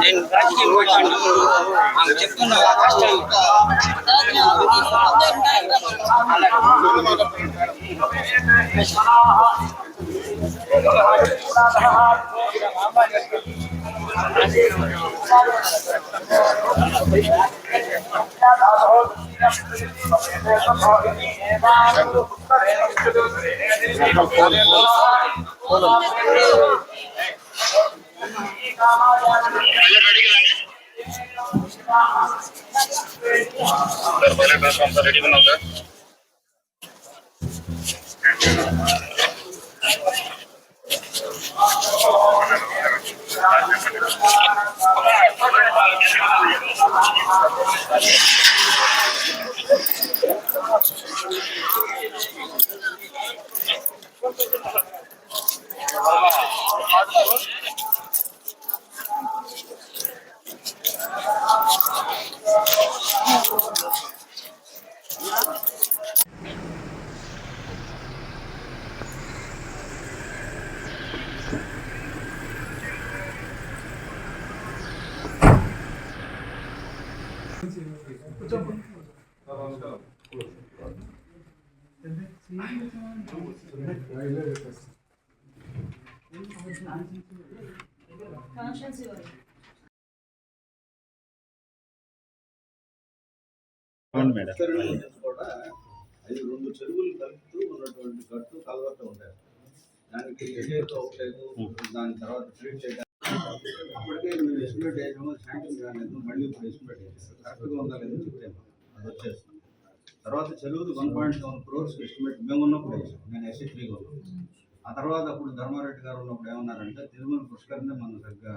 నేను రాజకీయం మాట్లాడినప్పుడు ఆమె చెప్తున్న కష్టాలు రెడీ ఉన్నాం సార్. కూడా అది 2 చెరువులు కలుపుతూ ఉన్నటువంటి గట్టు కలవత ఉంటాయి. దానికి అవ్వలేదు. దాని తర్వాత ట్రీట్ చేయడానికి అప్పటికే మేము ఎస్టిమేట్ చేసాము, శాంక్షన్ కాలేదు. మళ్ళీ ఇప్పుడు ఎస్టిమేట్ చేసాము, కరెక్ట్గా ఉందా లేదని చెప్తాము. అది వచ్చేస్తుంది. తర్వాత చెరువులు 1.7 crores ఎస్టిమేట్ మేము ఉన్నప్పుడు వేసాం. నేను SC3గా ఉన్నాను. ఆ తర్వాత అప్పుడు ధర్మారెడ్డి గారు ఉన్నప్పుడు ఏమన్నారంటే తిరుమల పుష్కరిని మనం సరిగ్గా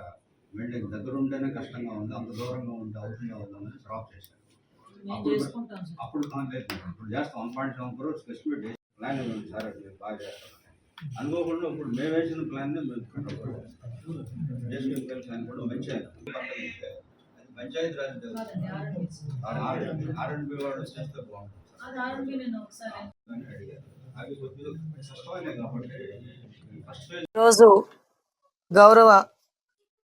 మెయింటైన్ దగ్గర ఉంటేనే కష్టంగా ఉంది, అంత దూరంగా ఉంటే అవుతుంది అవుతుందని స్టాప్ చేశారు. అప్పుడు ఇప్పుడు చేస్తాం 1.7 crores ఎస్టిమేట్ చేసి ప్లాన్ ఉంది సార్, అది బాగా చేస్తాం అనుకోకుండా ఇప్పుడు మేము వేసిన ప్లాన్ ప్లాన్ కూడా మంచి అది పంచాయతీ రాజ్ R&B వాడు చేస్తే బాగుంటుంది అడిగారు. అవి కొద్దిగా కష్టమైనా కాబట్టి ఈరోజు గౌరవ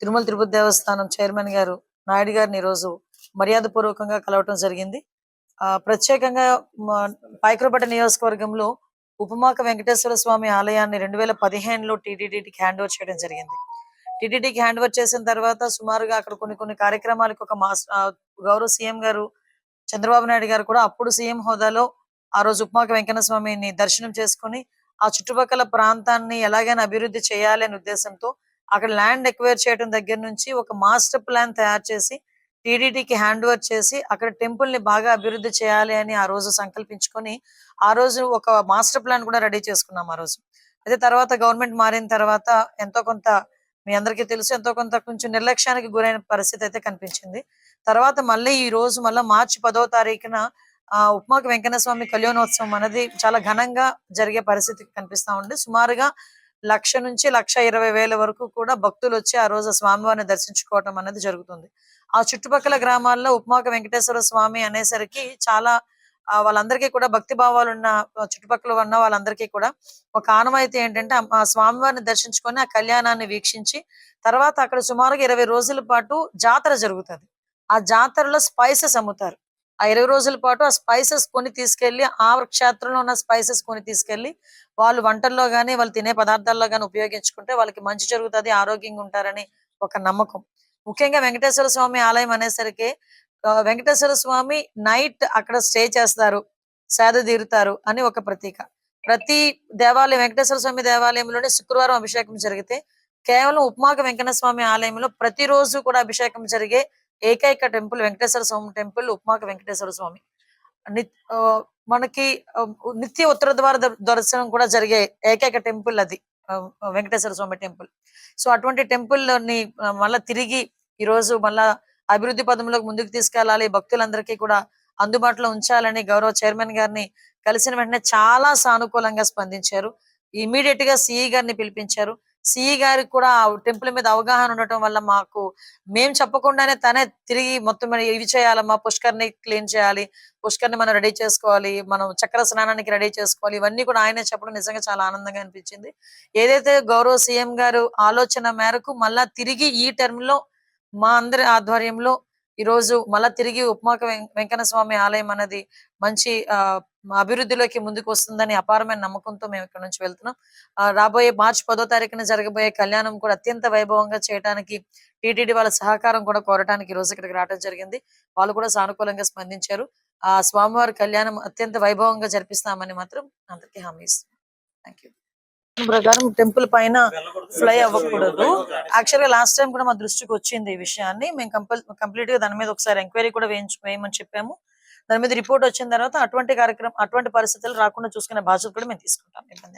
తిరుమల తిరుపతి దేవస్థానం చైర్మన్ గారు నాయుడు గారిని ఈరోజు మర్యాదపూర్వకంగా కలవటం జరిగింది. ప్రత్యేకంగా పైకరపేట నియోజకవర్గంలో ఉపమాక వెంకటేశ్వర స్వామి ఆలయాన్ని 2015లో టీటీడీకి హ్యాండ్ ఓవర్ చేయడం జరిగింది. టీటీడీకి హ్యాండ్ ఓవర్ చేసిన తర్వాత సుమారుగా అక్కడ కొన్ని కార్యక్రమాలకు ఒక గౌరవ సీఎం గారు చంద్రబాబు నాయుడు గారు కూడా అప్పుడు సీఎం హోదాలో ఆ రోజు ఉపమాక వెంకన్న స్వామిని దర్శనం చేసుకుని ఆ చుట్టుపక్కల ప్రాంతాన్ని ఎలాగైనా అభివృద్ధి చేయాలి అనే ఉద్దేశంతో అక్కడ ల్యాండ్ ఎక్వైర్ చేయడం దగ్గర నుంచి ఒక మాస్టర్ ప్లాన్ తయారు చేసి టీటీడీకి హ్యాండ్ ఓవర్ చేసి అక్కడ టెంపుల్ ని బాగా అభివృద్ధి చేయాలి అని ఆ రోజు సంకల్పించుకొని ఆ రోజు ఒక మాస్టర్ ప్లాన్ కూడా రెడీ చేసుకున్నాం. ఆ రోజు అయితే తర్వాత గవర్నమెంట్ మారిన తర్వాత ఎంతో కొంత మీ అందరికీ తెలుసు, ఎంతో కొంత కొంచెం నిర్లక్ష్యానికి గురైన పరిస్థితి అయితే కనిపించింది. తర్వాత మళ్ళీ ఈ రోజు మళ్ళీ మార్చి 10వ తారీఖున ఉపమాక వెంకన్న స్వామి కళ్యాణోత్సవం అనేది చాలా ఘనంగా జరిగే పరిస్థితి కనిపిస్తా ఉంది. సుమారుగా 1,00,000 నుంచి 1,20,000 వరకు కూడా భక్తులు వచ్చి ఆ రోజు స్వామివారిని దర్శించుకోవటం అనేది జరుగుతుంది. ఆ చుట్టుపక్కల గ్రామాల్లో ఉపమాక వెంకటేశ్వర స్వామి అనేసరికి చాలా వాళ్ళందరికీ కూడా భక్తి భావాలు ఉన్న చుట్టుపక్కల ఉన్న వాళ్ళందరికీ కూడా ఒక ఆనవాయితీ ఏంటంటే ఆ స్వామివారిని దర్శించుకొని ఆ కళ్యాణాన్ని వీక్షించి తర్వాత అక్కడ సుమారుగా 20 రోజుల పాటు జాతర జరుగుతుంది. ఆ జాతరలో స్పైసెస్ అమ్ముతారు. ఆ 20 రోజుల పాటు ఆ స్పైసెస్ కొని తీసుకెళ్లి ఆ క్షేత్రంలో ఉన్న స్పైసెస్ కొని తీసుకెళ్లి వాళ్ళు వంటల్లో గానీ వాళ్ళు తినే పదార్థాల్లో గానీ ఉపయోగించుకుంటే వాళ్ళకి మంచి జరుగుతుంది, ఆరోగ్యంగా ఉంటారని ఒక నమ్మకం. ముఖ్యంగా వెంకటేశ్వర స్వామి ఆలయం అనేసరికి వెంకటేశ్వర స్వామి నైట్ అక్కడ స్టే చేస్తారు, సేద తీరుతారు అని ఒక ప్రతీక. ప్రతి దేవాలయం వెంకటేశ్వర స్వామి దేవాలయంలోనే శుక్రవారం అభిషేకం జరిగితే కేవలం ఉపమాక వెంకన్న స్వామి ఆలయంలో ప్రతిరోజు కూడా అభిషేకం జరిగే ఏకైక టెంపుల్ వెంకటేశ్వర స్వామి టెంపుల్ ఉపమాక వెంకటేశ్వర స్వామి. మనకి నిత్య ఉత్తర ద్వార దర్శనం కూడా జరిగే ఏకైక టెంపుల్ అది వెంకటేశ్వర స్వామి టెంపుల్. సో అటువంటి టెంపుల్ ని మళ్ళా తిరిగి ఈ రోజు మళ్ళా అభివృద్ధి పదంలోకి ముందుకు తీసుకెళ్లాలి, భక్తులందరికీ కూడా అందుబాటులో ఉంచాలని గౌరవ చైర్మన్ గారిని కలిసిన వెంటనే చాలా సానుకూలంగా స్పందించారు. ఇమీడియట్ గా సిఈ గారిని పిలిపించారు. సిఈ గారికి కూడా టెంపుల్ మీద అవగాహన ఉండటం వల్ల మేము చెప్పకుండానే తనే తిరిగి మొత్తం ఇవి చేయాలమ్మా, పుష్కర్ని క్లీన్ చేయాలి, పుష్కర్ని మనం రెడీ చేసుకోవాలి, మనం చక్ర స్నానానికి రెడీ చేసుకోవాలి, ఇవన్నీ కూడా ఆయనే చెప్పడం నిజంగా చాలా ఆనందంగా అనిపించింది. ఏదైతే గౌరవ సీఎం గారు ఆలోచన మేరకు మళ్ళా తిరిగి ఈ టర్మ్ లో మా అందరి ఆధ్వర్యంలో ఈ రోజు మళ్ళా తిరిగి ఉపమాక వెంకన్న స్వామి ఆలయం అనేది మంచి అభివృద్ధిలోకి ముందుకు వస్తుందని అపారమైన నమ్మకంతో మేము ఇక్కడ నుంచి వెళ్తున్నాం. రాబోయే మార్చి 10వ తారీఖున జరగబోయే కళ్యాణం కూడా అత్యంత వైభవంగా చేయడానికి టీటీడీ వాళ్ళ సహకారం కూడా కోరడానికి ఈ రోజు ఇక్కడికి రావడం జరిగింది. వాళ్ళు కూడా సానుకూలంగా స్పందించారు. ఆ స్వామివారి కళ్యాణం అత్యంత వైభవంగా జరిపిస్తామని మాత్రం అందరికీ హామీ ఇస్తున్నాం. Thank you. ప్రకారం టెంపుల్ పైన ఫ్లై అవ్వకూడదు. యాక్చువల్ గా లాస్ట్ టైం కూడా మా దృష్టికి వచ్చింది ఈ విషయాన్ని. మేము కంప్లీట్ గా దాని మీద ఒకసారి ఎంక్వైరీ కూడా వేయమని చెప్పాము. దాని మీద రిపోర్ట్ వచ్చిన తర్వాత అటువంటి పరిస్థితులు రాకుండా చూసుకునే బాధ్యత కూడా మేము తీసుకుంటాం. ఇబ్బంది